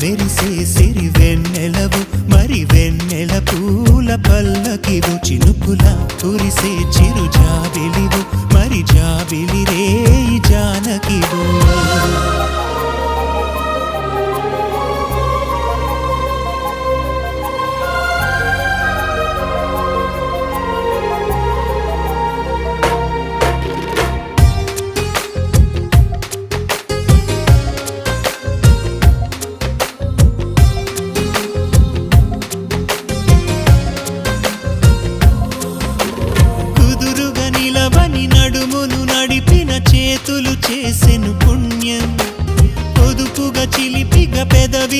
మెరిసే సిరి వెన్నెలవు మరి వెన్నెల పూల పల్లకివు చినుకుల కురిసే చిరు జాబిలివు మరి జాబిలి రే జానకివు